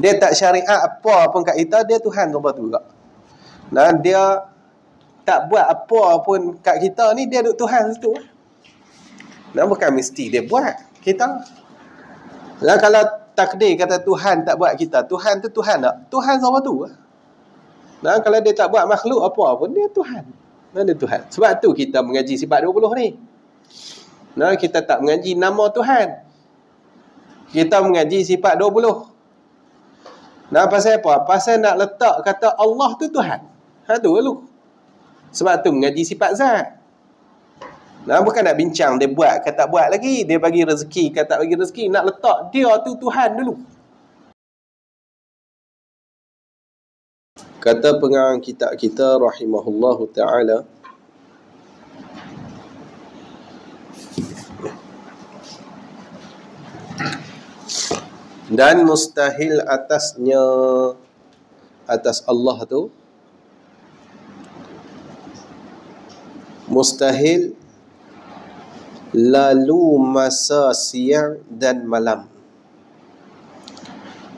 Dia tak syariat apa pun kat kita, dia Tuhan apa tu juga. Nah, dia tak buat apa pun kat kita ni, dia duk Tuhan situ. Nah, bukan mesti dia buat kita. Nah, kalau takdir kata Tuhan tak buat kita, Tuhan tu Tuhan tak? Tuhan siapa tu? Nah, kalau dia tak buat makhluk apa pun, dia Tuhan. Nah, dia Tuhan. Sebab tu kita mengaji sifat 20 ni. Nah, kita tak mengaji nama Tuhan. Kita mengaji sifat 20. Nah, pasal apa? Pasal nak letak kata Allah tu Tuhan. Tu dulu. Sebab tu mengaji sifat zat. Nah, bukan nak bincang dia buat ke tak buat lagi. Dia bagi rezeki ke tak bagi rezeki. Nak letak dia tu Tuhan dulu. Kata pengarang kitab kita rahimahullahu ta'ala, dan mustahil atasnya, atas Allah tu, mustahil lalu masa siang dan malam.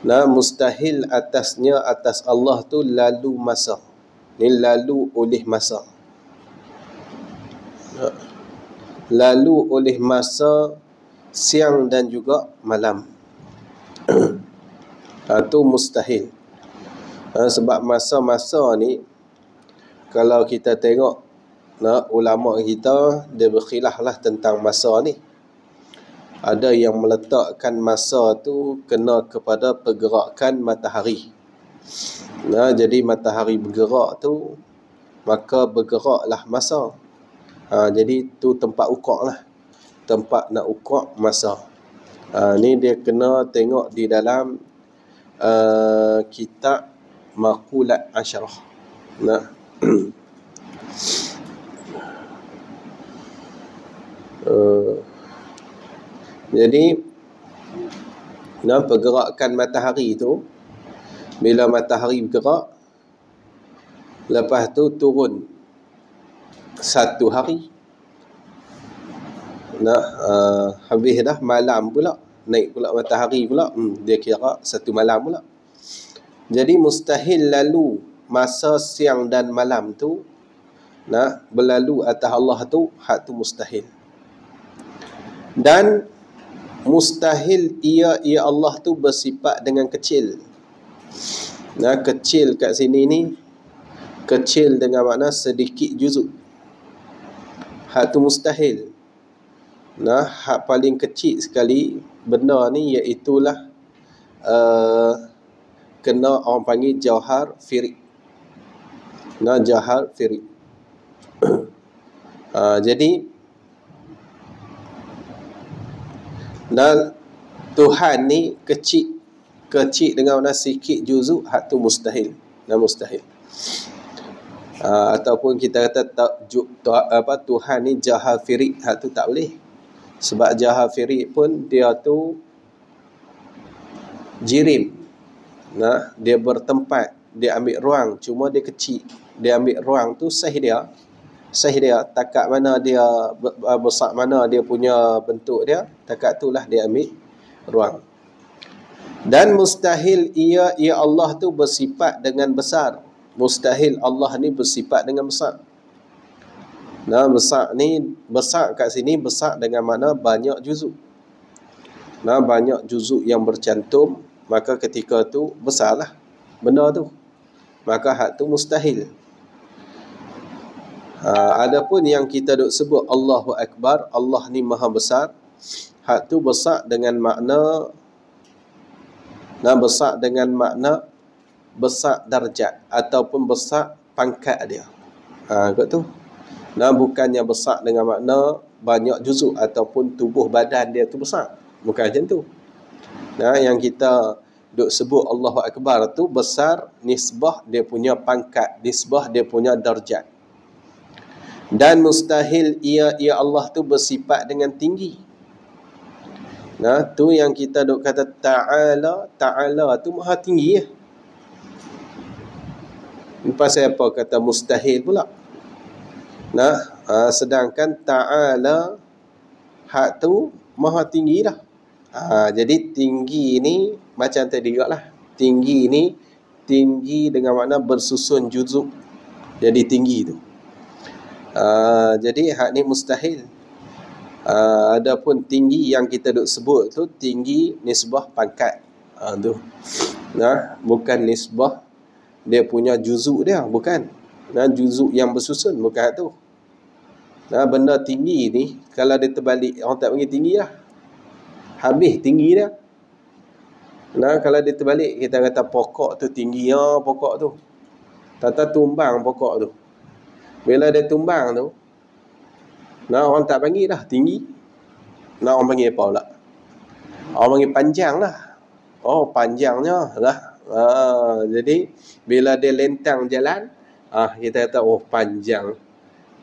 Nah, mustahil atasnya, atas Allah tu lalu masa. Ni lalu oleh masa. Lalu oleh masa siang dan juga malam. Itu mustahil. Sebab masa-masa ni, kalau kita tengok, ulama kita dia berkhilaf lah tentang masa ni. Ada yang meletakkan masa tu kena kepada pergerakan matahari. Jadi matahari bergerak tu, maka bergeraklah masa. Jadi tu tempat ukur lah, tempat nak ukur masa. Ni dia kena tengok di dalam kitab Maqulat Asyrah. Jadi pergerakan matahari tu, bila matahari bergerak, lepas tu turun satu hari, habis dah malam pula, naik pula matahari pula, dia kira satu malam pula. Jadi mustahil lalu masa siang dan malam tu, berlalu atas Allah tu, hak tu mustahil. Dan mustahil ia Allah tu bersifat dengan kecil. Kecil kat sini ni, kecil dengan makna sedikit juzuk. Hak tu mustahil. Hak paling kecil sekali benda ni iaitulah kena orang panggil jauhar firik. Jauhar firik. Jadi Tuhan ni kecil dengan makna sikit juzuk, hak tu mustahil. Mustahil. Ataupun kita kata Tuhan ni jahal firik, hak tu tak boleh. Sebab jahal firik pun dia tu jirim. Dia bertempat, dia ambil ruang, cuma dia kecil. Dia ambil ruang tu saiz dia, takat mana dia besar, mana dia punya bentuk dia, takat itulah dia ambil ruang. Dan mustahil ia Allah tu bersifat dengan besar. Mustahil Allah ni bersifat dengan besar. Besar ni, besar kat sini besar dengan mana banyak juzuk. Banyak juzuk yang bercantum, maka ketika tu besarlah benda tu. Maka hak tu mustahil. Adapun yang kita duk sebut Allahu Akbar, Allah ni maha besar, hak tu besar dengan makna besar dengan makna besar darjat ataupun besar pangkat dia. Kat tu. Bukannya besar dengan makna banyak juzuk ataupun tubuh badan dia tu besar. Bukan macam tu. Yang kita duk sebut Allahu Akbar tu besar nisbah dia punya pangkat, nisbah dia punya darjat. Dan mustahil ia Allah tu bersifat dengan tinggi. Tu yang kita duk kata Ta'ala tu maha tinggi ya. Pasal apa kata mustahil pula? Sedangkan Ta'ala hak tu maha tinggi dah. Jadi tinggi ni macam tadi juga lah. Tinggi ni, tinggi dengan makna bersusun juzuk. Jadi tinggi tu. Jadi hak ni mustahil. Adapun tinggi yang kita duk sebut tu tinggi nisbah pangkat. Tu. Bukan nisbah dia punya juzuk dia, bukan. Juzuk yang bersusun, bukan tu. Benda tinggi ni kalau dia terbalik, orang tak panggil tinggi lah. Habis tinggi dia. Kalau dia terbalik, kita kata pokok tu tinggi, pokok tu. Tata tumbang pokok tu. Bila dia tumbang tu, orang tak panggil dah tinggi. Orang panggil apa pula? Orang panggil panjang lah. Oh, panjangnya lah. Jadi bila dia lentang jalan, kita kata oh panjang.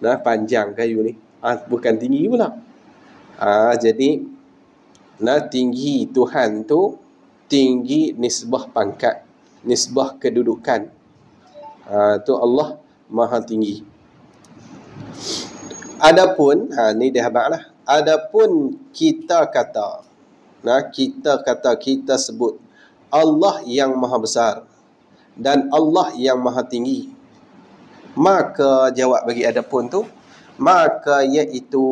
Panjang kayu ni. Bukan tinggi pula. Jadi tinggi Tuhan tu tinggi nisbah pangkat, nisbah kedudukan. Tu Allah Maha tinggi. Adapun ni dia habaqlah. Adapun kita kata, kita sebut Allah yang Maha besar dan Allah yang Maha tinggi. Maka jawab bagi adapun tu, maka iaitu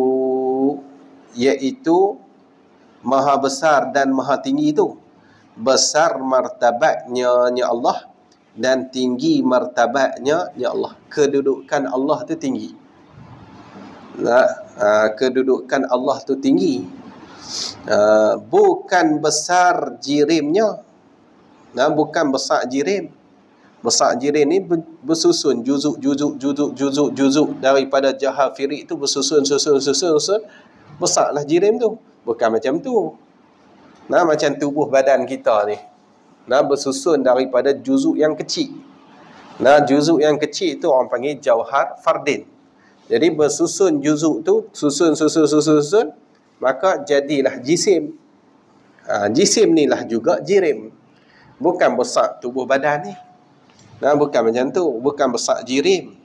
Maha besar dan Maha tinggi tu, besar martabatnya ya Allah dan tinggi martabatnya ya Allah. Kedudukan Allah tu tinggi. Kedudukan Allah tu tinggi. Bukan besar jirimnya. Bukan besar jirim. Besar jirim ni bersusun juzuk daripada Jahafirik tu bersusun. Besarlah jirim tu. Bukan macam tu. Macam tubuh badan kita ni. Bersusun daripada juzuk yang kecil. Juzuk yang kecil tu orang panggil jauhar fardin. Jadi bersusun juzuk tu, susun, maka jadilah jisim. Jisim ni lah juga jirim. Bukan besar tubuh badan ni. Bukan macam tu. Bukan besar jirim.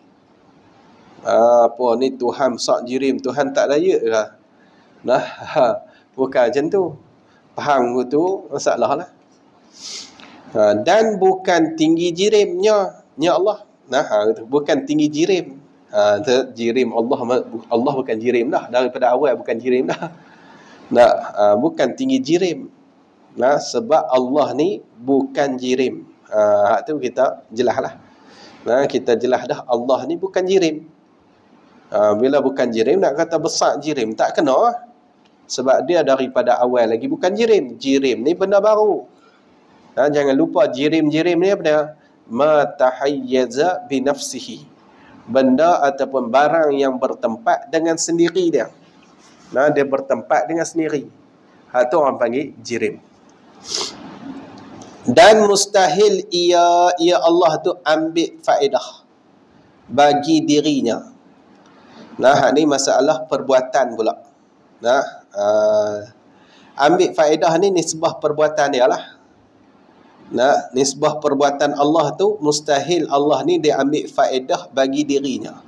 Apa ni Tuhan besar jirim, Tuhan tak layak lah. Bukan macam tu. Faham tu masalah lah. Dan bukan tinggi jirimnya ya Allah. Bukan tinggi jirim. Jirim Allah bukan jirim dah. Daripada awal bukan jirim dah. Bukan tinggi jirim. Sebab Allah ni bukan jirim. Hak tu kita jelas lah. Kita jelas dah Allah ni bukan jirim. Bila bukan jirim nak kata besar jirim tak kena. Sebab dia daripada awal lagi bukan jirim. Jirim ni benda baru. Jangan lupa jirim-jirim ni apa? Ma tahayyaza bi nafsihi. Benda ataupun barang yang bertempat dengan sendiri dia. Dia bertempat dengan sendiri. Itu orang panggil jirim. Dan mustahil ia Allah tu ambil faedah bagi dirinya. Ni masalah perbuatan pula. Ambil faedah ni nisbah perbuatan dia lah. Nisbah perbuatan Allah tu mustahil Allah ni dia ambil faedah bagi dirinya.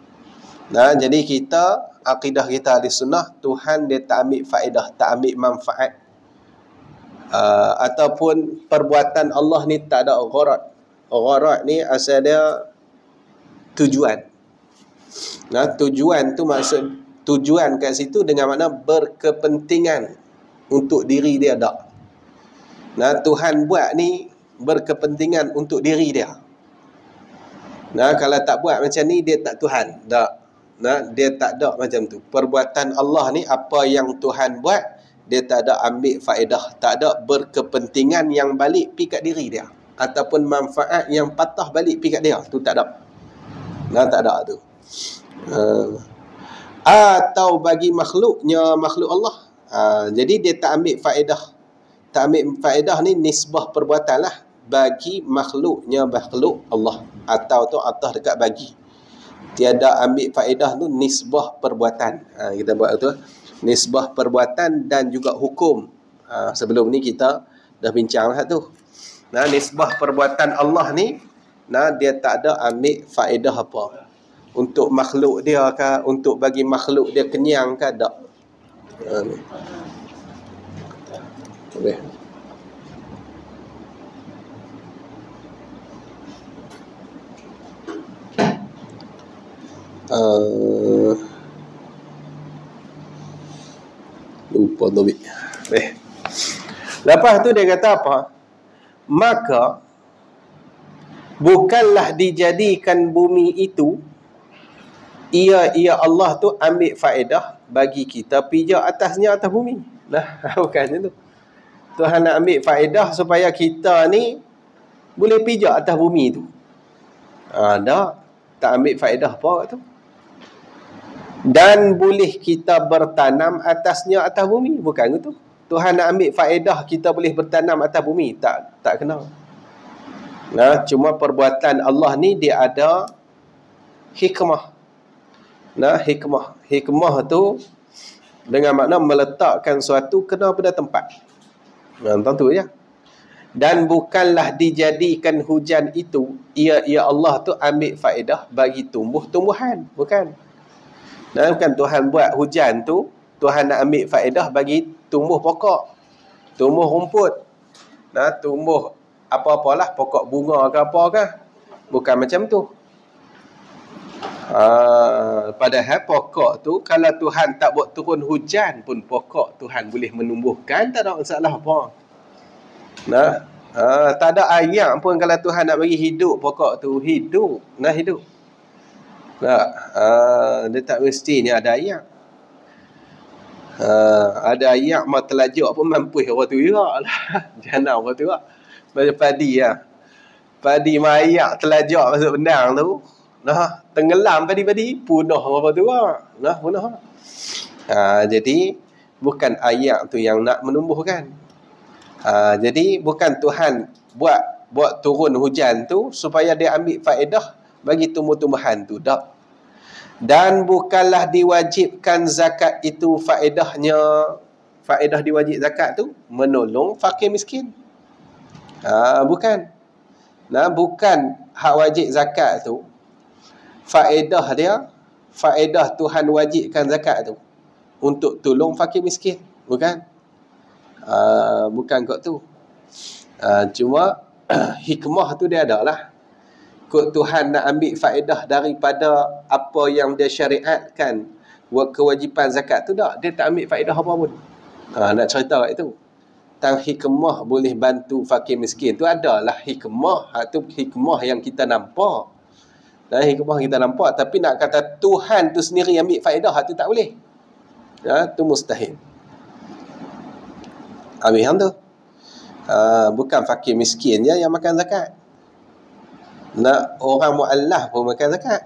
Jadi kita, akidah kita ahli sunnah, Tuhan dia tak ambil faedah, tak ambil manfaat. Ataupun perbuatan Allah ni tak ada gharad. Gharad ni asal dia tujuan. Tujuan tu maksud, tujuan kat situ dengan makna berkepentingan untuk diri dia tak. Tuhan buat ni berkepentingan untuk diri dia. Kalau tak buat macam ni, dia tak Tuhan. Tak. Dia tak ada macam tu. Perbuatan Allah ni, apa yang Tuhan buat, dia tak ada ambil faedah. Tak ada berkepentingan yang balik pergi kat diri dia. Ataupun manfaat yang patah balik pergi kat dia. Tu tak ada. Tak ada tu. Atau bagi makhluknya, makhluk Allah. Jadi dia tak ambil faedah. Tak ambil faedah ni nisbah perbuatan lah bagi makhluknya makhluk Allah. Atau tu atas dekat bagi. Tiada ambil faedah tu nisbah perbuatan. Kita buat tu. Nisbah perbuatan dan juga hukum. Sebelum ni kita dah bincang lah tu. Nisbah perbuatan Allah ni, dia tak ada ambil faedah apa. Untuk makhluk dia ke, untuk bagi makhluk dia kenyang ke, tak. Okay. Lupa topik. Lepas tu dia kata apa? Maka bukanlah dijadikan bumi itu, ia Allah tu ambil faedah bagi kita pijak atasnya, atas bumi. Nah, bukannya tu. Tuhan nak ambil faedah supaya kita ni boleh pijak atas bumi tu. Tak ambil faedah apa tu. Dan boleh kita bertanam atasnya, atas bumi. Bukan tu. Tuhan nak ambil faedah kita boleh bertanam atas bumi. Tak kena. Nah, cuma perbuatan Allah ni dia ada hikmah. Nah, hikmah tu dengan makna meletakkan suatu kena pada tempat. Tentu je. Dan bukanlah dijadikan hujan itu, ia Allah tu ambil faedah bagi tumbuh-tumbuhan. Bukan. Nah, bukan Tuhan buat hujan tu, Tuhan nak ambil faedah bagi tumbuh pokok, tumbuh rumput, nah, tumbuh apa-apalah, pokok bunga ke apa ke. Bukan macam tu. Padahal pokok tu, kalau Tuhan tak buat turun hujan pun, pokok Tuhan boleh menumbuhkan, tak ada masalah apa. Nah, tak ada ayat pun kalau Tuhan nak bagi hidup pokok tu, hidup. Nah, hidup. Nah, dia tak mestinya ada ayat. Ada ayat mah telajak pun mampu orang tu juga lah. Jangan orang tu juga. Macam padi lah. Padi mah ayat telajak masuk benang tu. Nah, tenggelam padi-padi, punah apa tu lah. Nah, punah. Jadi bukan ayat tu yang nak menumbuhkan. Jadi bukan Tuhan buat turun hujan tu supaya dia ambil faedah bagi tumbuh-tumbuhan tu, tak. Dan bukanlah diwajibkan zakat itu faedah diwajib zakat tu menolong fakir miskin. Bukan. Nah, bukan hak wajib zakat tu faedah Tuhan wajibkan zakat tu untuk tolong fakir miskin. Bukan. Bukan kot tu. Cuma hikmah tu dia ada lah. Kot Tuhan nak ambil faedah daripada apa yang dia syariatkan, kewajipan zakat tu, tak. Dia tak ambil faedah apa pun. Nak cerita kat itu. Tang hikmah boleh bantu fakir miskin tu adalah hikmah. Tu hikmah yang kita nampak. Hikmah kita nampak. Tapi nak kata Tuhan tu sendiri ambil faedah, tu tak boleh. Tu mustahil. Habis tu. Bukan fakir miskin je yang makan zakat. Nak orang mu'allaf pun makan zakat.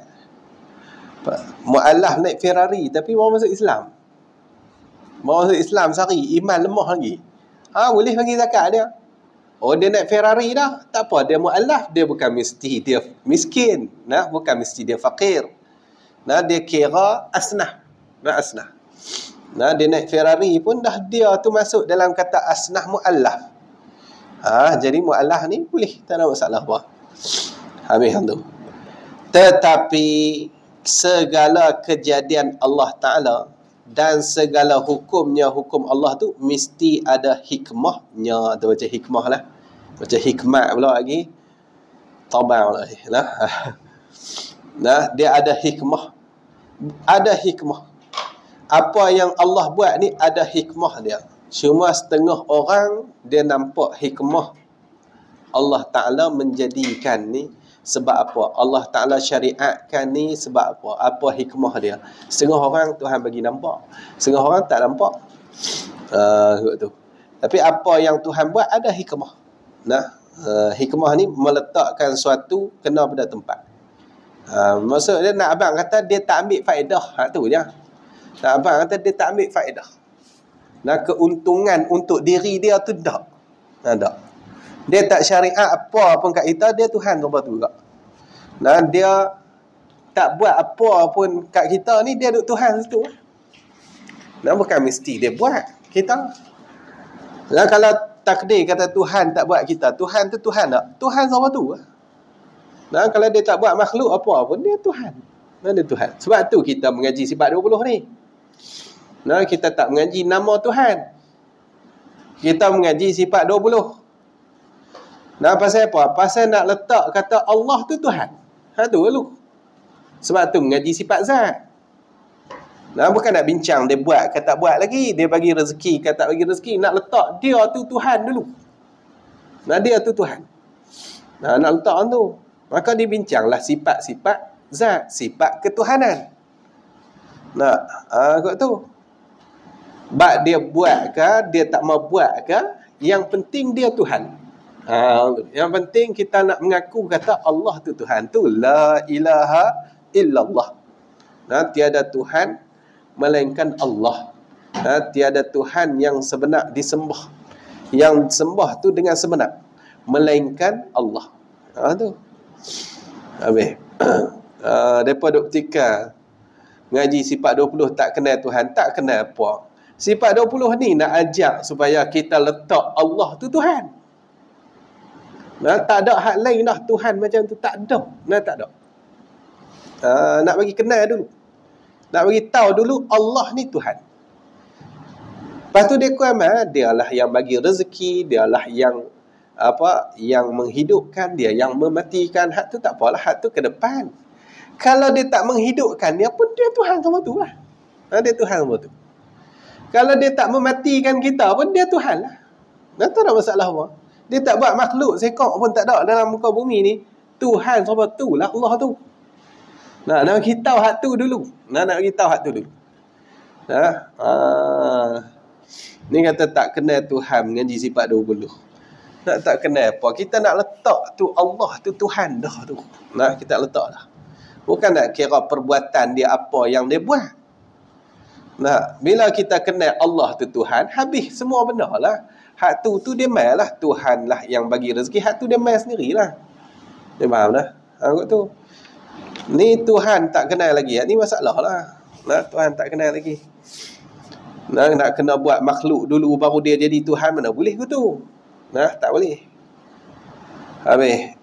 Mu'allaf naik Ferrari tapi mau masuk Islam. Mau masuk Islam sehari, iman lemah lagi. Boleh bagi zakat dia. Dia naik Ferrari dah, tak apa, dia mu'allaf, dia bukan mesti dia miskin. Nah, bukan mesti dia fakir. Nah, dia kira asnah. Asnah. Nah, dia naik Ferrari pun dah dia tu masuk dalam kata asnah mu'allaf. Jadi mu'allaf ni boleh, tak ada masalah apa. Habis tu. Tetapi segala kejadian Allah Ta'ala dan segala hukumnya, hukum Allah tu mesti ada hikmahnya. Tu macam hikmah lah. Macam hikmat pula lagi. Tabang lah. Nah, dia ada hikmah. Ada hikmah. Apa yang Allah buat ni ada hikmah dia. Cuma setengah orang dia nampak hikmah Allah Ta'ala menjadikan ni sebab apa? Allah Ta'ala syariatkan ni sebab apa? Apa hikmah dia? Setengah orang Tuhan bagi nampak, setengah orang tak nampak. Tu. Tapi apa yang Tuhan buat ada hikmah. Nah, hikmah ni meletakkan suatu kena pada tempat. Maksud dia nak abang kata dia tak ambil faedah. Tu je. Nak abang kata dia tak ambil faedah. Nah, keuntungan untuk diri dia tu tak. Tak. Dia tak syariat apa pun kat kita, dia Tuhan apa tu juga. Nah, dia tak buat apa pun kat kita ni, dia duk Tuhan situ. Nah, bukan mesti dia buat kita. Nah, kalau takdir kata Tuhan tak buat kita, Tuhan tu Tuhan tak? Tuhan siapa tu? Nah, kalau dia tak buat makhluk apa pun, dia Tuhan. Nah, dia Tuhan. Sebab tu kita mengaji sifat 20 ni. Nah, kita tak mengaji nama Tuhan. Kita mengaji sifat 20. Nah, pasal apa? Pasal nak letak kata Allah tu Tuhan. Tu dulu. Sebab tu mengaji sifat zat. Nah, bukan nak bincang dia buat ke tak buat lagi, dia bagi rezeki ke tak bagi rezeki, nak letak dia tu Tuhan dulu. Nah, dia tu Tuhan. Nah, nak letak tu. Maka dibincanglah sifat-sifat zat, sifat ketuhanan. Nah, kot tu. Bak dia buat ke, dia tak mau buat ke, yang penting dia Tuhan. Yang penting kita nak mengaku kata Allah tu Tuhan tu, la ilaha illallah. Nah, tiada Tuhan melainkan Allah. Tiada Tuhan yang sebenar disembah, yang sembah tu dengan sebenar, melainkan Allah. Tu. Habis. Depa duk ketika ngaji sifat 20 tak kenal Tuhan, tak kenal apa. Sifat 20 ni nak ajak supaya kita letak Allah tu Tuhan. Nah, tak ada hak lain dah Tuhan macam tu, tak ada. Nah, tak ada. Nak bagi kenal dulu. Nak bagi tahu dulu Allah ni Tuhan. Lepas tu dia kuamal, dialah yang bagi rezeki, dialah yang yang menghidupkan, dia yang mematikan. Hak tu tak apalah, hak tu ke depan. Kalau dia tak menghidupkan, dia pun dia Tuhan sama tu lah. Dia Tuhan sama tu. Kalau dia tak mematikan kita pun dia Tuhan lah. Tak ada masalah apa. Dia tak buat makhluk sekok pun tak ada dalam muka bumi ni. Tuhan sama tu lah Allah tu. Nak bagi tahu hak tu dulu. Nak bagi tahu hak tu dulu. Ni kata tak kenal Tuhan mengaji sifat 20. Nak tak kenal apa. Kita nak letak tu Allah tu Tuhan dah tu. Nah, kita letak dah. Bukan nak kira perbuatan dia apa yang dia buat. Nah, bila kita kenal Allah tu Tuhan, habis semua benda lah. Hak tu dia mai lah. Tuhan lah yang bagi rezeki. Hak tu dia mai sendirilah. Dia faham dah? Kot tu. Ni Tuhan tak kenal lagi. Ni masalah lah. Nah, Tuhan tak kenal lagi. Nah, nak kena buat makhluk dulu baru dia jadi Tuhan, mana boleh ke tu? Nah, tak boleh. Habis.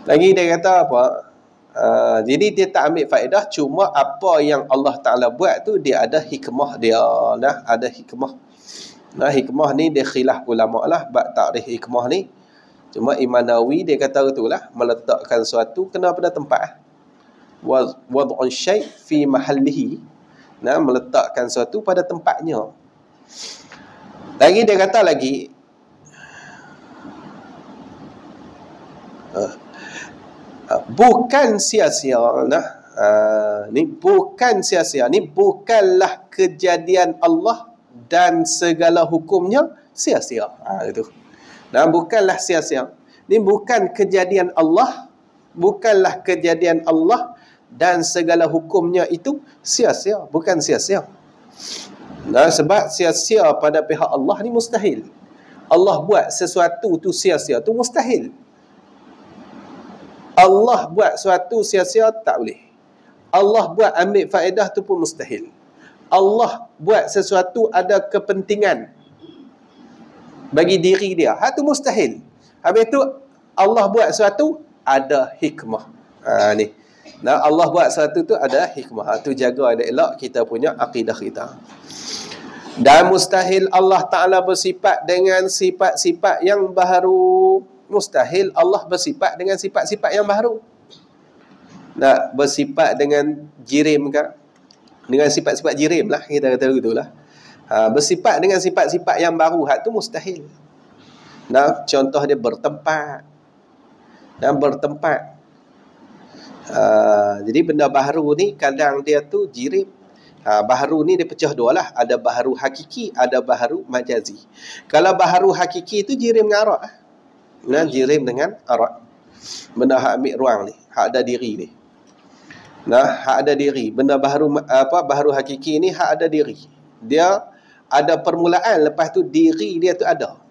Lagi dia kata apa? Jadi dia tak ambil faedah, cuma apa yang Allah Ta'ala buat tu dia ada hikmah dia. Nah, ada hikmah. Nah, hikmah ni dia khilaf ulama lah bab takrif hikmah ni. Cuma Imam Nawawi dia kata itulah, meletakkan sesuatu kena pada tempat. Wad'un syai' fi mahallihi. Nah, meletakkan sesuatu pada tempatnya. Lagi dia kata lagi, bukan sia-sia. Ni bukan sia-sia. Ni bukanlah kejadian Allah dan segala hukumnya sia-sia. Itu. Nah, bukanlah sia-sia. Ni bukan kejadian Allah, bukanlah kejadian Allah dan segala hukumnya itu sia-sia, bukan sia-sia. Nah, sebab sia-sia pada pihak Allah ni mustahil. Allah buat sesuatu tu sia-sia tu mustahil. Allah buat sesuatu sia-sia tak boleh. Allah buat ambil faedah tu pun mustahil. Allah buat sesuatu ada kepentingan bagi diri dia, hak tu mustahil. Habis tu Allah buat sesuatu ada hikmah. Ni. Nah, Allah buat sesuatu tu ada hikmah. Tu jaga elok kita punya akidah kita. Dan mustahil Allah Ta'ala bersifat dengan sifat-sifat yang baharu. Mustahil Allah bersifat dengan sifat-sifat yang baharu. Nah, bersifat dengan jirim kan? Dengan sifat-sifat jirim lah, kita kata begitulah. Bersifat dengan sifat-sifat yang baru, hak tu mustahil. Nah, contoh dia bertempat. Dan bertempat. Jadi benda baharu ni kadang dia tu jirim. Baharu ni dia pecah dua lah. Ada baharu hakiki, ada baharu majazi. Kalau baharu hakiki tu jirim dengan arak. Nah, jirim dengan arak. Benda hak ambil ruang ni, hak ada diri ni. Nah, hak ada diri. Benda baharu baharu hakiki ni hak ada diri. Dia ada permulaan, lepas tu diri dia tu ada.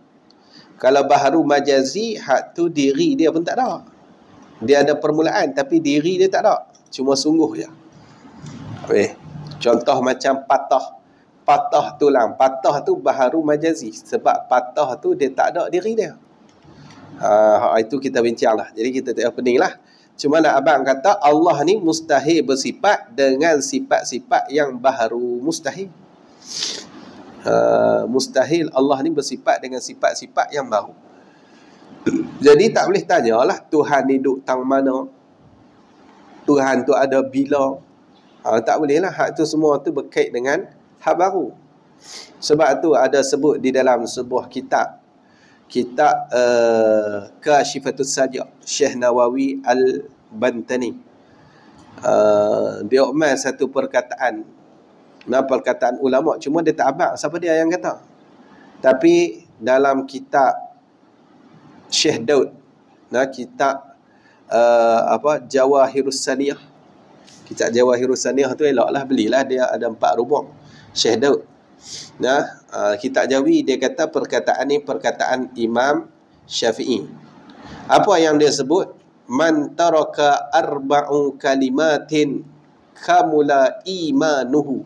Kalau baharu majazi, hak tu diri dia pun tak ada. Dia ada permulaan tapi diri dia tak ada. Cuma sungguh je. Contoh macam patah. Patah tulang. Patah tu baharu majazi. Sebab patah tu dia tak ada diri dia. Itu kita bincang lah. Jadi kita tak pening lah. Cuma nak abang kata Allah ni mustahil bersifat dengan sifat-sifat yang baharu. Mustahil. Mustahil Allah ni bersifat dengan sifat-sifat yang baru. Jadi tak boleh tanyalah Tuhan ni duduk tang mana. Tuhan tu ada bila. Tak boleh lah. Hak tu semua tu berkait dengan hak baru. Sebab tu ada sebut di dalam sebuah kitab Kashifatus Sajak, Syekh Nawawi Al-Bantani. Dia umat satu perkataan, perkataan ulama, cuma dia tak abang siapa dia yang kata. Tapi dalam kitab Syekh Daud, kitab Jawahirus Saniyah. Kitab Jawahirus Saniyah tu eloklah belilah, dia ada 4 rubuk. Syekh Daud. Kitab Jawi dia kata perkataan ni perkataan Imam Syafi'i. Apa yang dia sebut? Man taraka arba'u kalimatin kamula imanuhu.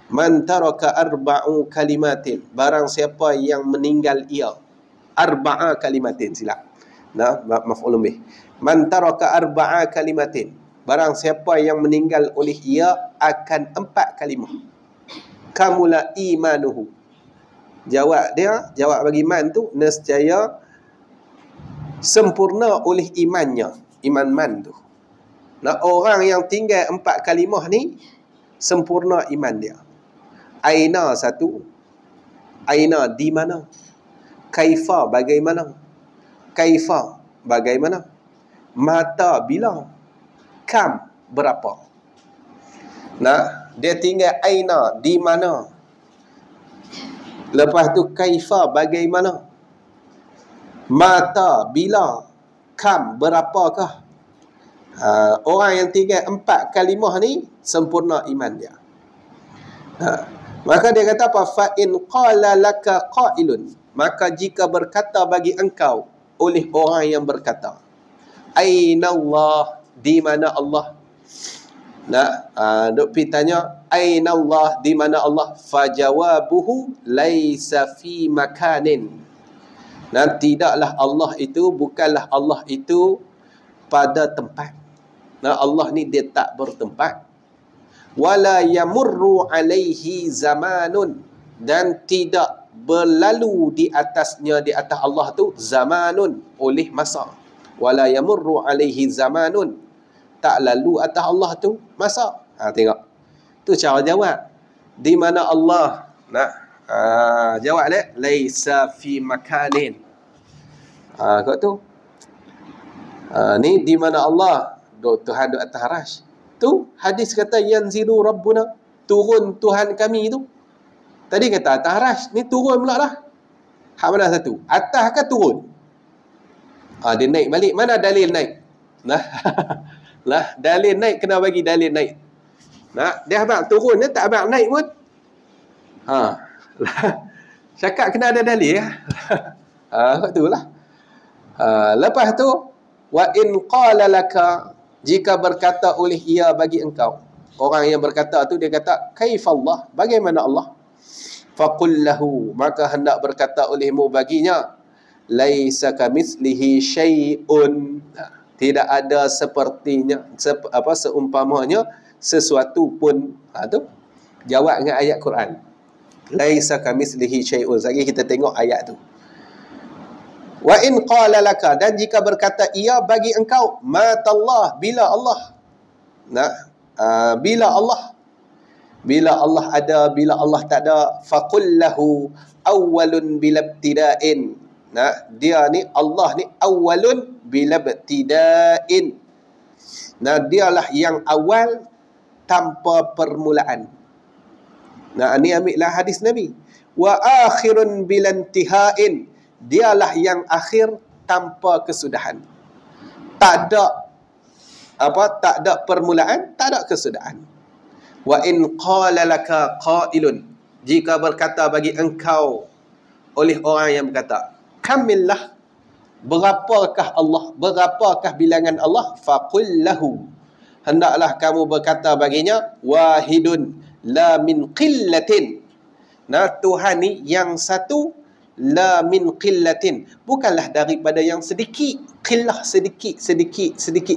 Man taraka arba'u kalimatin, barang siapa yang meninggal ia. Arba'a kalimatin, silap. Maf'ulun bih. Man taraka arba'a kalimatin, barang siapa yang meninggal oleh ia akan 4 kalimah. Kamula imanuhu. Jawab bagi iman tu, nescaya sempurna oleh imannya. Iman man tu. Orang yang tinggal 4 kalimah ni sempurna iman dia. Aina satu. Aina di mana? Kaifa bagaimana? Kaifa bagaimana? Mata bila? Kam berapa? Dia tinggal aina di mana. Lepas tu kaifa bagaimana? Mata bila? Kam berapakah? Orang yang tinggal 4 kalimah ni sempurna iman dia. Maka dia kata apa? Fa in qala laka qailun, maka jika berkata bagi engkau oleh orang yang berkata, aina Allah, di mana Allah? Duk pi tanya, aina Allah, di mana Allah? Fajawabuhu laisa fi makanin. Tidaklah Allah itu, bukanlah Allah itu pada tempat. Allah ni dia tak bertempat. Wala yamurru alaihi zamanun, dan tidak berlalu di atasnya, di atas Allah tu, zamanun, oleh masa. Wala yamurru alaihi zamanun, tak lalu atas Allah tu masa. Tengok. Tu cara jawab. Di mana Allah? Jawab dia, laisa fi makanin. Kau tu. Ni di mana Allah? Tuhan duduk atas arasy. Tu hadis kata yanzilu rabbuna, turun Tuhan kami tu. Tadi kata atas arasy, ni turun pula lah. Hak mana satu? Atas ke turun? Dia naik balik. Mana dalil naik? Dalil naik kena bagi dalil naik. Dia abang turun, dia tak abang naik pun. Cakap kena ada dalil ya. Itulah. Lepas tu, wa in qala laka, jika berkata oleh ia bagi engkau. Orang yang berkata tu dia kata, kaifallah, bagaimana Allah? Faqul lahu, maka hendak berkata olehmu baginya, laisa kamitslihi syai'un, tidak ada sepertinya, seumpamanya sesuatu pun. Tu jawab dengan ayat Quran, laisa kamitslihi syai'un. Lagi kita tengok ayat tu. Wa in qala laka, dan jika berkata ia bagi engkau, matallah, bila Allah. Bila Allah. Bila Allah ada, bila Allah tak ada. Faqul lahu awwalun bilabtida'in. Dia ni, Allah ni awwalun bilabtida'in. Dialah yang awal tanpa permulaan. Ni ambillah hadis Nabi. Wa akhirun bilantiha'in. Dialah yang akhir tanpa kesudahan. Tak ada permulaan, tak ada kesudahan. Wa in qala laka qailun, jika berkata bagi engkau oleh orang yang berkata, kamillah, berapakah Allah, berapakah bilangan Allah? Faqul lahu, hendaklah kamu berkata baginya, wahidun la min qillatin. Tuhan ni yang satu, la min qillatin, bukanlah daripada yang sedikit. Qillah sedikit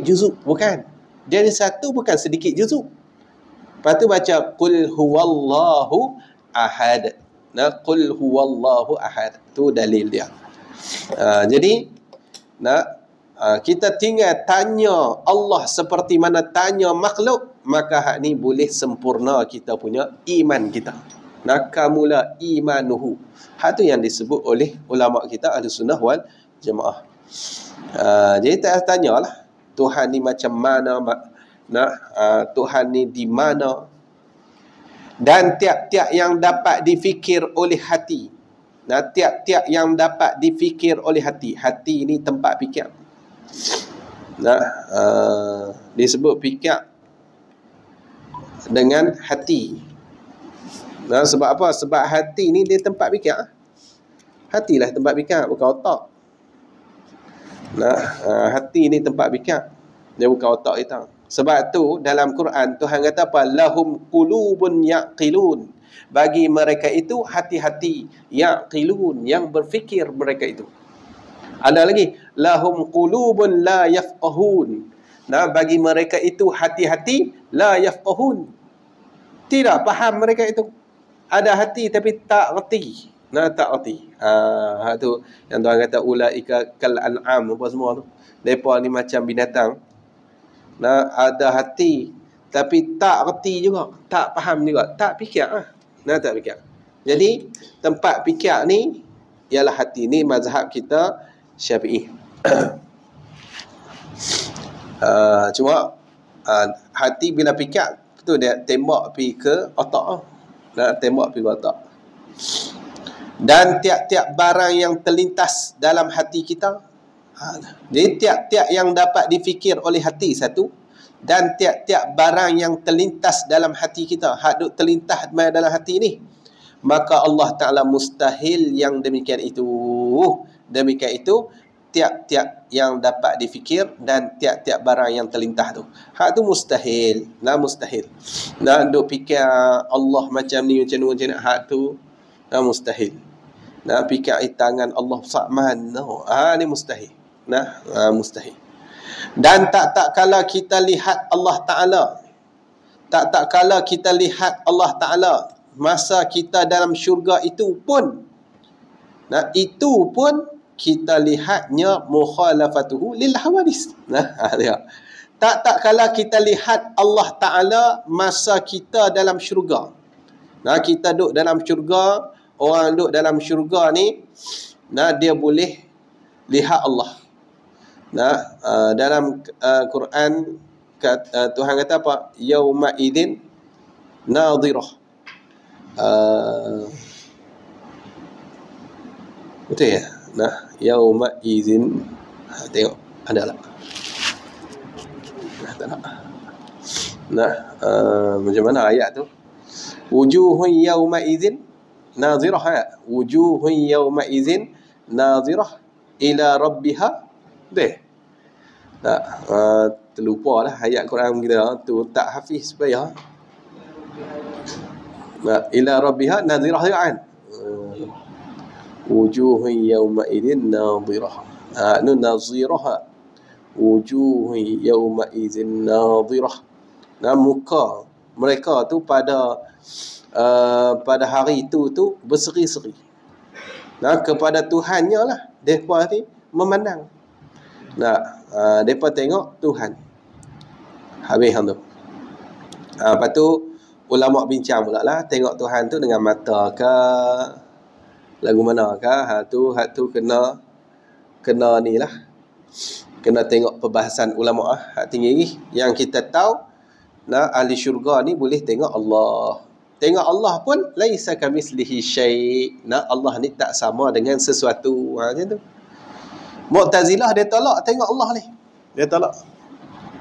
juzuk, bukan. Dia ni satu, bukan sedikit juzuk. Lepas tu baca qul huwallahu ahad. Qul huwallahu ahad, tu dalil dia. Jadi kita tinggal tanya Allah seperti mana tanya makhluk, maka hak ni boleh sempurna kita punya iman kita. Nakamula imanuhu. Hak tu yang disebut oleh ulama kita Ahlussunnah wal Jamaah. Jadi tak tanyalah Tuhan ni macam mana, Tuhan ni di mana. Dan tiap-tiap yang dapat difikir oleh hati. Tiap-tiap yang dapat difikir oleh hati. Hati ni tempat fikir. Disebut fikir dengan hati. Sebab apa? Sebab hati ni dia tempat fikir. Hatilah tempat fikir, bukan otak. Hati ni tempat fikir, dia bukan otak kita. Sebab tu dalam Quran Tuhan kata apa? Lahum qulubun yaqilun. Bagi mereka itu hati-hati yaqilun, yang berfikir mereka itu. Ada lagi, lahum qulubun la yafqahun. Bagi mereka itu hati-hati la yafqahun. Tidak faham mereka itu. Ada hati tapi tak reti. Tak reti. Tu yang Tuhan kata ulaika kal an'am apa semua tu. Depa ni macam binatang. Ada hati tapi tak reti juga, tak faham juga, tak fikir tak fikir. Jadi tempat fikir ni ialah hati. Ni mazhab kita Syafi'i. Cuma hati bila fikir tu dia tembak pergi ke otak. Tembak pergi ke otak. Dan tiap-tiap barang yang terlintas dalam hati kita. Jadi tiap-tiap yang dapat difikir oleh hati satu, dan tiap-tiap barang yang terlintas dalam hati kita, duk terlintas dalam hati ni, maka Allah Ta'ala mustahil yang demikian itu. Demikian itu tiap-tiap yang dapat difikir dan tiap-tiap barang yang terlintas tu. Tu mustahil. Mustahil. Duk fikir Allah macam ni, macam ni, tu mustahil. Fikir tangan Allah sakman. Ni mustahil. Mustahil. Dan tak kala kita lihat Allah Ta'ala, tak kala kita lihat Allah Ta'ala masa kita dalam syurga itu pun, itu pun kita lihatnya mukhalafatuhu lil hawadis. Tak kala kita lihat Allah Ta'ala masa kita dalam syurga. Kita duduk dalam syurga, orang duduk dalam syurga ni, dia boleh lihat Allah. Dalam Quran Tuhan kata apa? Yauma idzin nadhirah. Betul ya? Yauma idzin, tengok ada tak? Tak nak. Macam mana ayat tu? Wujuhun yauma idzin nadhirah. Wujuhun yauma idzin nadhirah ila rabbiha. Terlupa lah ayat Quran kita tu, tak hafiz supaya ila rabbiha nadhirah kan. Wujuhun yawma idzin nadhirah. Nazirah. Wujuhun yawma idzin nadhirah. Muka mereka tu pada hari itu berseri-seri. Kepada Tuhannya lah depa ni memandang. Mereka tengok Tuhan. Habis tu. Lepas tu ulama bincang pula lah, tengok Tuhan tu dengan mata ke, lagu mana ke. Tu kena ni lah, kena tengok perbahasan ulama hak tinggi ni. Yang kita tahu ahli syurga ni boleh tengok Allah. Tengok Allah pun laisa kamislihi syai'. Allah ni tak sama dengan sesuatu. Macam tu. Mu'tazilah dia tolak tengok Allah ni. Dia tolak.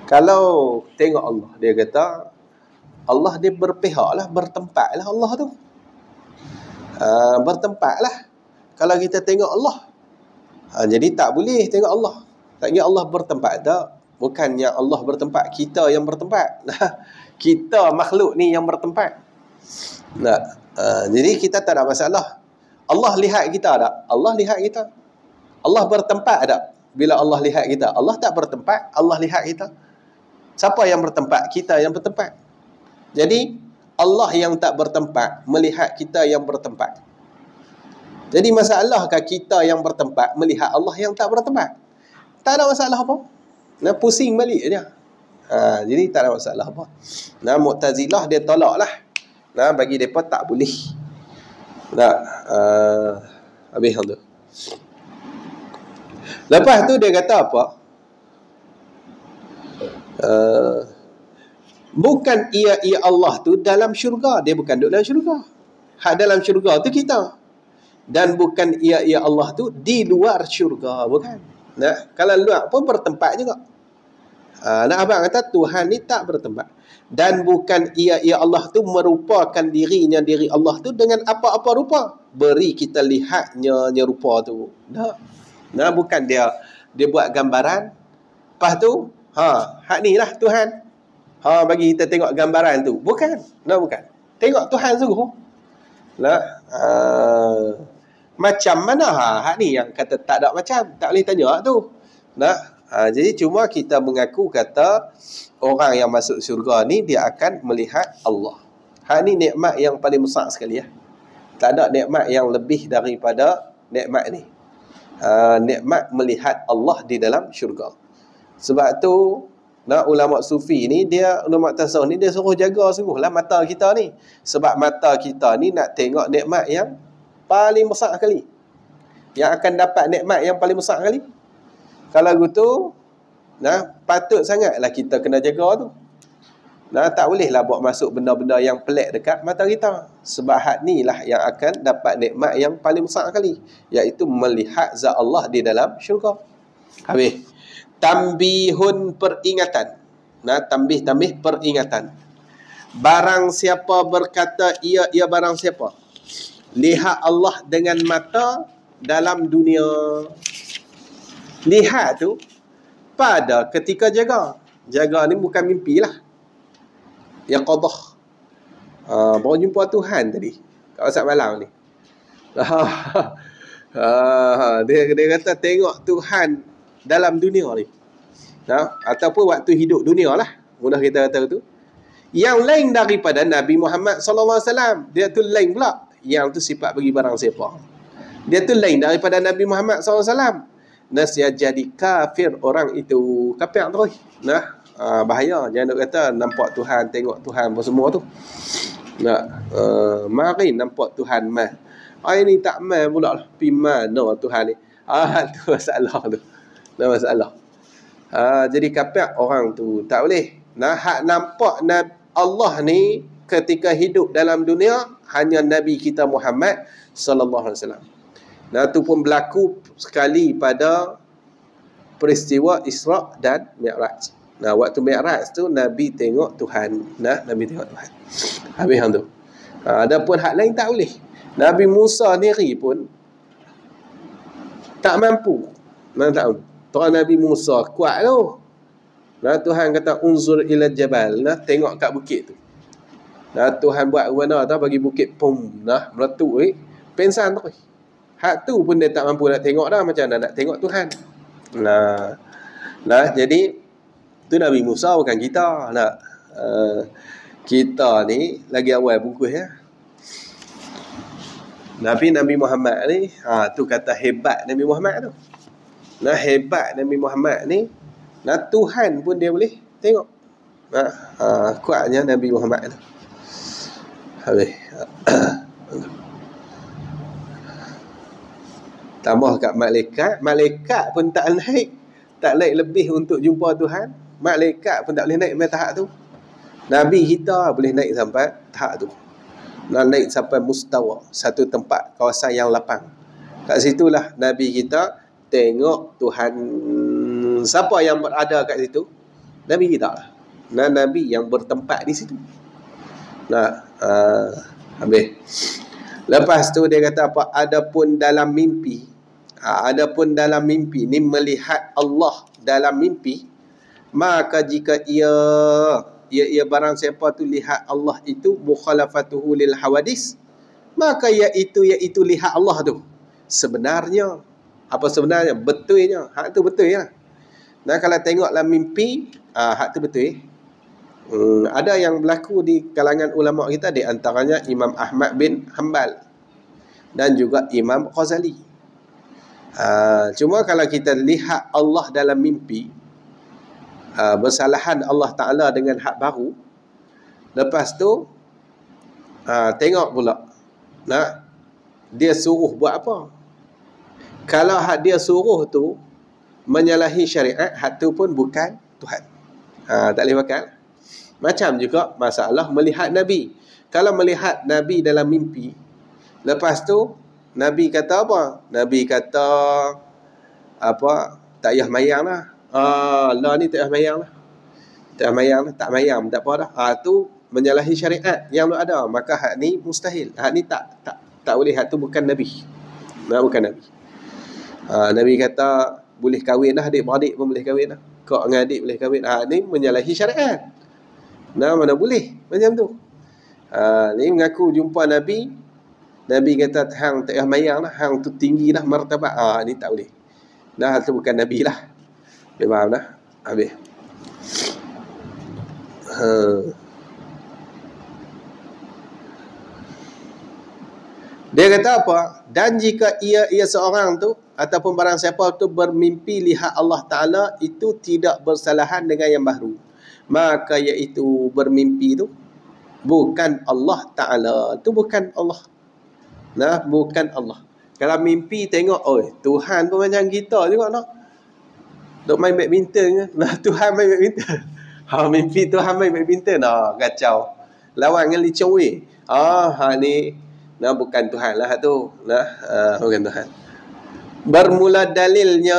Kalau tengok Allah, dia kata Allah dia berpihak lah, bertempat lah Allah tu. Bertempat lah. Kalau kita tengok Allah. Jadi tak boleh tengok Allah. Tak kira Allah bertempat tak. Bukannya Allah bertempat, kita yang bertempat. Kita makhluk ni yang bertempat. Jadi kita tak ada masalah. Allah lihat kita tak? Allah lihat kita. Allah bertempat tak? Bila Allah lihat kita. Allah tak bertempat, Allah lihat kita. Siapa yang bertempat? Kita yang bertempat. Jadi Allah yang tak bertempat melihat kita yang bertempat. Jadi masalahkah kita yang bertempat melihat Allah yang tak bertempat? Tak ada masalah apa. Nah, pusing balik je. Jadi tak ada masalah apa. Nah, Mu'tazilah dia tolak lah. Nah, bagi mereka tak boleh. Nah, habis tu. Lepas tu dia kata apa? Bukan ia Allah tu dalam syurga. Dia bukan duduk dalam syurga. Hak dalam syurga tu kita. Dan bukan ia Allah tu di luar syurga. Bukan. Nah, kalau luar pun bertempat juga. Nah, abang kata Tuhan ni tak bertempat. Dan bukan ia Allah tu merupakan dirinya diri Allah tu dengan apa-apa rupa. Beri kita lihatnya rupa tu. Nah, bukan dia buat gambaran. Lepas tu, hak ni lah Tuhan. Bagi kita tengok gambaran tu. Bukan. Nah, bukan. Tengok Tuhan sungguh. Nah, macam mana hak ni yang kata tak ada macam. Tak boleh tanya tu. Nah, jadi cuma kita mengaku kata orang yang masuk syurga ni dia akan melihat Allah. Hak ni nikmat yang paling besar sekali ya. Tak ada nikmat yang lebih daripada nikmat ni. Nikmat melihat Allah di dalam syurga. Sebab tu ulama sufi ni ulama tasawuf ni dia suruh jaga sungguhlah mata kita ni. Sebab mata kita ni nak tengok nikmat yang paling besar sekali. Yang akan dapat nikmat yang paling besar sekali. Kalau gitu, patut sangatlah kita kena jaga tu. Tak bolehlah buat masuk benda-benda yang pelik dekat mata kita. Sebab hak ni lah yang akan dapat nikmat yang paling besar kali, iaitu melihat zat Allah di dalam syurga. Habis. Tambihun peringatan. Tambih peringatan. Barang siapa berkata ia barang siapa lihat Allah dengan mata dalam dunia. Lihat tu pada ketika jaga. Jaga ni bukan mimpi lah. Yaqadah. Baru jumpa Tuhan tadi kat WhatsApp malam ni. Dia kata tengok Tuhan dalam dunia ni. Ataupun waktu hidup dunia lah. Mudah kita kata tu. Yang lain daripada Nabi Muhammad SAW. Dia tu lain pula. Yang tu sifat bagi barang siapa. Dia tu lain daripada Nabi Muhammad SAW. Nasihat jadi kafir orang itu. Kafir terus. Bahaya. Jangan nak kata nampak Tuhan, tengok Tuhan apa semua tu. Mari nampak Tuhan mah. Ini tak mah pula lah. Pergi mana Tuhan ni? Tu masalah tu. Masalah. Jadi kafir orang tu. Tak boleh. Hak nampak Allah ni ketika hidup dalam dunia hanya Nabi kita Muhammad sallallahu alaihi wasallam. Tu pun berlaku sekali pada peristiwa Isra' dan Mi'raj. Waktu Mi'raj tu Nabi tengok Tuhan. Nabi tengok Tuhan. Habis hang tu. Adapun hak lain tak boleh. Nabi Musa sendiri pun tak mampu. Tuhan Nabi Musa kuat tu. Tuhan kata unzur ila jabal. Tengok kat bukit tu. Tuhan buat mana tahu bagi bukit meletup pensan tu. Hak tu pun dia tak mampu nak tengok dah. Macam mana nak tengok Tuhan. Jadi tu Nabi Musa bukan kita. Kita ni lagi awal bungkus ya. Nabi Muhammad ni tu kata hebat Nabi Muhammad tu. Hebat Nabi Muhammad ni. Tuhan pun dia boleh tengok. Kuatnya Nabi Muhammad tu. Habis. Tambah kat malaikat pun tak naik lebih untuk jumpa Tuhan. Malaikat pun tak boleh naik sampai tahap tu. Nabi kita boleh naik sampai tahap tu. Naik sampai mustawa, satu tempat kawasan yang lapang. Kat situlah Nabi kita tengok Tuhan. Siapa yang berada kat situ? Nabi kita lah. Nabi yang bertempat di situ. Habis. Lepas tu dia kata apa? Adapun dalam mimpi ni melihat Allah dalam mimpi, maka jika ia barang siapa tu lihat Allah itu mukhalafatuhu lil hawadis, maka iaitu lihat Allah tu sebenarnya. Apa sebenarnya? Betulnya. Hak tu betul ya. Kalau tengoklah mimpi, hak tu betul. Ada yang berlaku di kalangan ulama kita, di antaranya Imam Ahmad bin Hanbal dan juga Imam Ghazali. Cuma kalau kita lihat Allah dalam mimpi, bersalahan Allah Ta'ala dengan hak baru, lepas tu tengok pula dia suruh buat apa. Kalau hak dia suruh tu menyalahi syariat, hak tu pun bukan Tuhan. Tak boleh pakai. Macam juga masalah melihat Nabi. Kalau melihat Nabi dalam mimpi, lepas tu Nabi kata apa? Nabi kata apa? Tak payah mayang lah. Allah ni tak payah mayang lah. Tak mayang lah, tak mayang, tak apa dah. Tu menyalahi syariat yang ada. Maka hak ni mustahil. Hak ni tak boleh. Hak tu bukan Nabi. Bukan Nabi. Nabi kata boleh kahwin lah, adik-beradik pun boleh kahwin lah. Kau dengan adik boleh kahwin. Ni menyalahi syariat. Mana boleh macam tu. Ni mengaku jumpa Nabi. Nabi kata hang tak payah mayang lah, hang tu tinggi dah martabat. Ni tak boleh. Hal tu bukan Nabi lah. Dia faham dah. Habis. Dia kata apa? Dan jika ia seorang tu ataupun barang siapa tu bermimpi lihat Allah Ta'ala, itu tidak bersalahan dengan yang baru, maka iaitu bermimpi tu bukan Allah Ta'ala. Tu bukan Allah. Bukan Allah. Kalau mimpi tengok, Tuhan pun macam kita juga nak. Duk main badminton kan? Tuhan main badminton. Mimpi Tuhan main badminton. Kacau. Lawan dengan Lee Chong Wei. Ni bukan Tuhan lah tu. Bukan Tuhan. Bermula dalilnya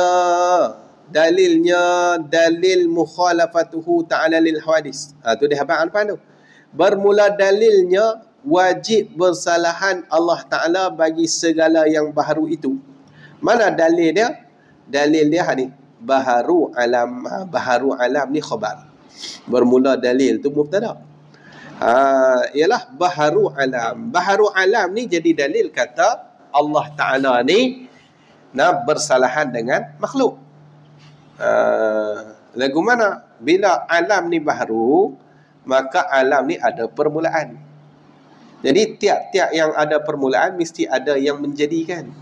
dalil mukhalafatuhu ta'ala lil hawadis. Tu dia habaq depan tu. Bermula dalilnya wajib bersalahan Allah Ta'ala bagi segala yang baharu itu. Mana dalil dia? Dalil dia ni baharu alam ni khabar. Bermula dalil tu mubtada. Ialah baharu alam ni jadi dalil kata Allah Ta'ala ni bersalahan dengan makhluk. Lagu mana? Bila alam ni baharu, maka alam ni ada permulaan. Jadi tiap-tiap yang ada permulaan mesti ada yang menjadikan.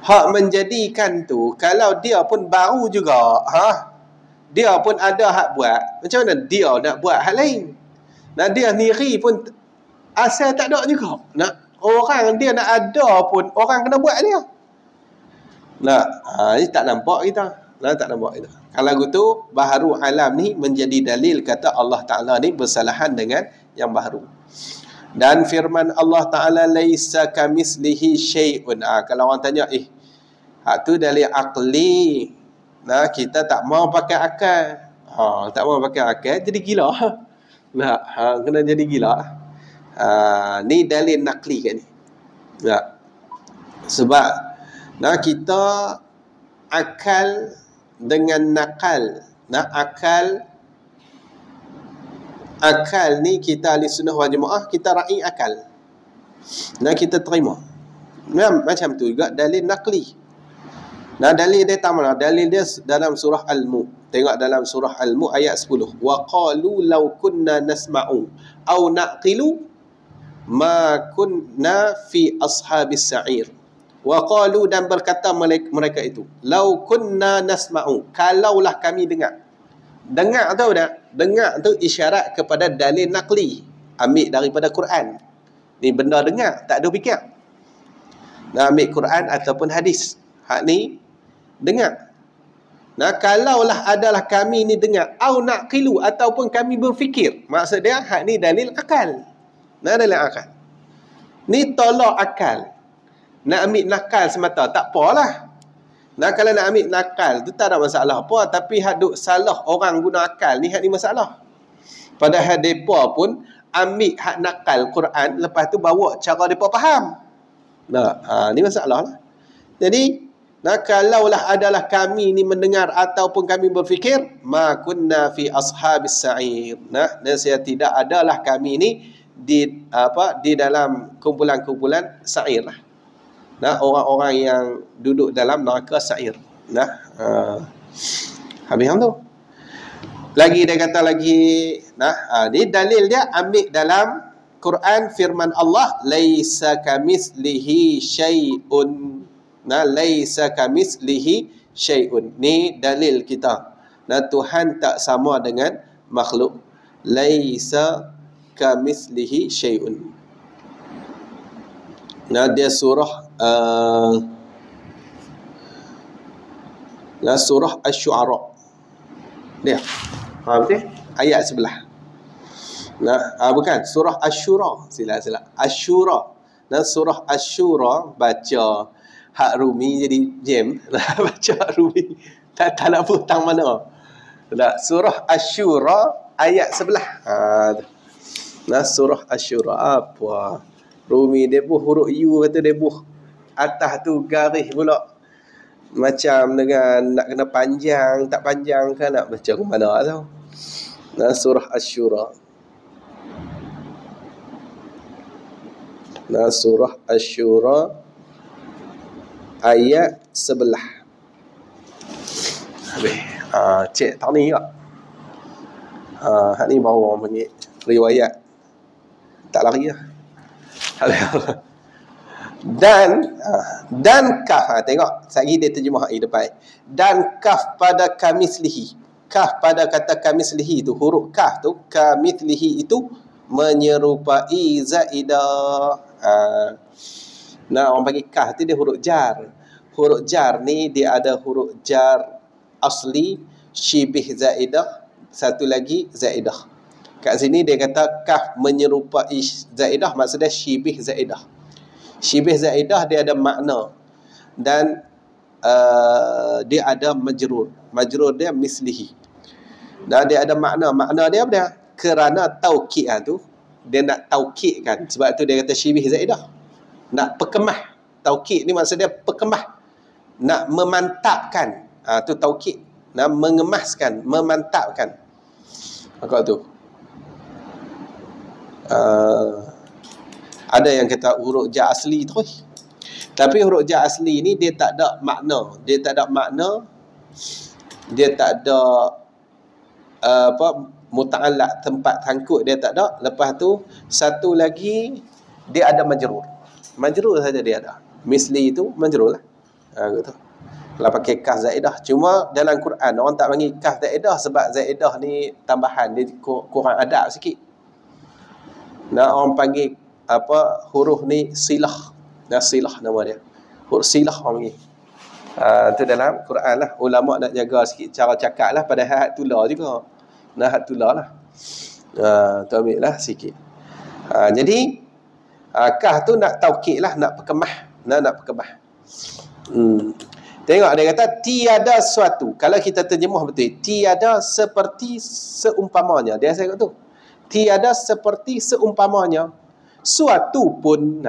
Hak menjadikan tu, kalau dia pun baru juga, dia pun ada hak buat, macam mana dia nak buat hal lain? Dia sendiri pun asal tak ada juga. Orang dia nak ada pun orang kena buat dia. Ini tak nampak kita. Tak nampak kita. Kalau gitu, baharu alam ni menjadi dalil kata Allah Ta'ala ni bersalahan dengan yang baharu. Dan firman Allah Ta'ala laisa kamislihi syai'un. Kalau orang tanya, hak tu dalil akli. Kita tak mau pakai akal. Tak mau pakai akal, jadi gila. Kena jadi gila. Ni dalil nakli kan ni. Sebab kita akal dengan nakal. Akal ni kita ahli sunnah wal jamaah, kita ra'i akal. Kita terima. Macam tu juga dalil nakli. Dalil dia tak mana? Dalil dia dalam surah Al-Mu. Tengok dalam surah Al-Mu ayat 10. Wa qalu law kunna nasma'u aw naqilu ma kunna fi ashabis sa'ir. Wa qalu, dan berkata mereka itu, law kunna nasma'u, kalaulah kami dengar. Dengar tahu tak? Dengar tu isyarat kepada dalil nakli. Ambil daripada Quran. Ni benda dengar, tak ada fikir. Ambil Quran ataupun hadis. Hak ni dengar. Kalaulah adalah kami ni dengar, au naqilu, ataupun kami berfikir. Maksud dia hak ni dalil akal. Dalil akal. Ni tolak akal. Nak ambil nakal semata, tak apalah. Kalau nak ambil nakal tu tak ada masalah apa. Tapi hak duk salah orang guna akal ni, hak ni masalah. Padahal mereka pun ambil hak nakal Quran, lepas tu bawa cara mereka faham. Ni masalah lah. Jadi kalaulah adalah kami ni mendengar ataupun kami berfikir, ma kunna fi ashabis sa'ir. Nasihat tidak adalah kami ni di dalam kumpulan-kumpulan sa'ir lah. Orang-orang yang duduk dalam neraka sa'ir. Habis tu. Lagi dia kata lagi, ni dalil dia ambil dalam Quran firman Allah laisa kamislihi syai'un. Nah, laisa kamislihi syai'un. Ni dalil kita. Nah, Tuhan tak sama dengan makhluk. Laisa kamislihi syai'un. Nah, dia surah surah Asy-Syu'ara. Dia. Betul? Ayat sebelah. Nah, bukan surah Asy-Syura. Sila. Asy-Syura. Nah, surah Asy-Syura baca hak Rumi jadi jam. Baca hak Rumi. Tak nak putang mana. Nah, surah Asy-Syura ayat sebelah. Nah, surah Asy-Syura apa? Rumi dia buh huruf U kata dia buh. Atas tu garis pula. Macam dengan nak kena panjang, tak panjang kan nak baca ke mana tau. Nah, surah Asy-Syura. Nah, surah Asy-Syura ayat sebelah. Habis. Cek tak ni tak? Hak ni baru orang panggil riwayat. Tak lari lah. Dan kaf. Tengok. Sekali dia terjemah di depan. Dan kaf pada kamislihi. Kaf pada kata kamislihi tu. Huruf kaf tu. Kamislihi itu menyerupai zaidah. Nah, orang panggil kaf tu dia huruf jar. Huruf jar ni dia ada huruf jar asli, syibih zaidah, satu lagi zaidah. Kat sini dia kata kaf menyerupai zaidah, maksudnya syibih zaidah. Syibih zaidah dia ada makna dan dia ada majrur. Majrur dia mislihi. Dan dia ada makna. Makna dia apa dia? Kerana taukid tu dia nak taukidkan. Sebab tu dia kata syibih zaidah. Nak perkemah. Taukid ni maksudnya perkemah. Nak memantapkan. Tu taukid. Nak mengemaskan, memantapkan. Maka tu. Ada yang kata huruf jar asli tu. Tapi huruf jar asli ni dia tak ada makna. Dia tak ada makna. Dia tak ada muta'allaq, tempat sangkut dia tak ada. Lepas tu satu lagi dia ada majrur. Majrur saja dia ada. Misli itu majrur lah. Gitu. Kalau pakai kaf zaidah. Cuma dalam Quran orang tak panggil kaf zaidah sebab zaidah ni tambahan, dia kurang adab sikit. Nah, orang panggil huruf ni silah. Nah, silah nama dia. Huruf silah orang panggil. Tu dalam Quran lah. Ulama nak jaga sikit cara cakap lah. Padahal hak tular juga. Nah, hak tular lah. Tu ambil lah sikit. Jadi kah tu nak taukid lah, nak perkemah. Nak perkemah. Tengok dia kata tiada suatu. Kalau kita terjemah betul, tiada seperti seumpamanya. Dia saya kata tu. Tiada seperti seumpamanya. Suatu pun.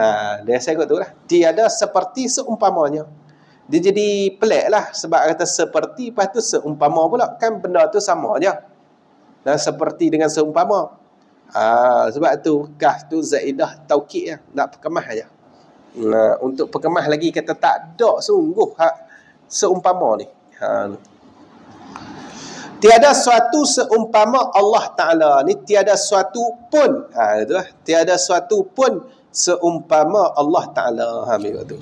Dia saya kata tu lah. Tiada seperti seumpamanya. Dia jadi pelik lah. Sebab kata seperti, lepas tu seumpama pula. Kan benda tu sama je. Dan seperti dengan seumpama. Sebab tu kaf tu zaidah taukid lah. Nak perkemah aja. Untuk perkemah lagi kata tak ada sungguh seumpama ni. Tiada suatu seumpama Allah Ta'ala ni. Tiada suatu pun. Itu lah. Tiada suatu pun seumpama Allah Ta'ala. Ambil tu.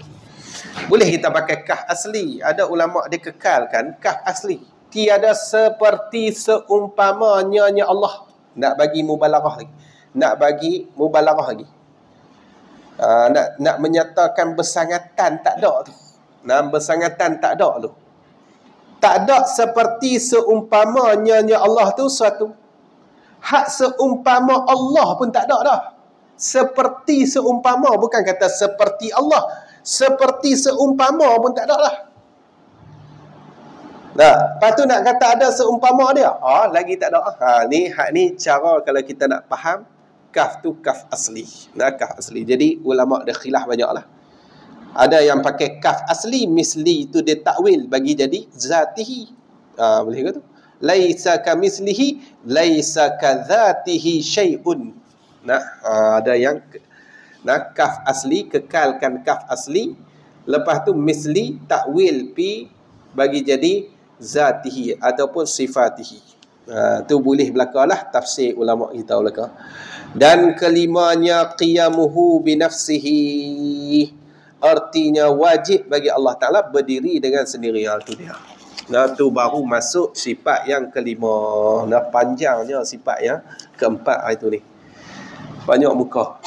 Boleh kita pakai kaf asli. Ada ulama' dia kekalkan kaf asli. Tiada seperti seumpamanya Allah. Nak bagi mubalaghah lagi. Nak bagi mubalaghah lagi. Nak menyatakan bersangatan tak ada tu. Bersangatan tak ada tu. Tak ada seperti seumpamanya Allah tu suatu. Hak seumpama Allah pun tak ada dah. Seperti seumpama, bukan kata seperti Allah. Seperti seumpama pun tak ada dah. Lepas tu nak kata ada seumpama dia. Lagi tak ada. Ni hak ni cara kalau kita nak faham kaf tu kaf asli. Kaf asli. Jadi ulama dia khilaf banyaklah. Ada yang pakai kaf asli, misli itu dia takwil bagi jadi zatihi. Boleh ke tu? Laisa kamislihi, laisa kadzatihi syai'un. Ada yang kaf asli, kekalkan kaf asli. Lepas tu misli, takwil pi bagi jadi zatihi ataupun sifatihi. Tu boleh belakalah tafsir ulama kita belaka. Dan kelimanya qiyamuhu binafsihi. artinya wajib bagi Allah Ta'ala berdiri dengan sendiri. Itu dia. Nah, tu baru masuk sifat yang kelima. Nah, panjangnya sifat yang keempat itu ni. Banyak muka.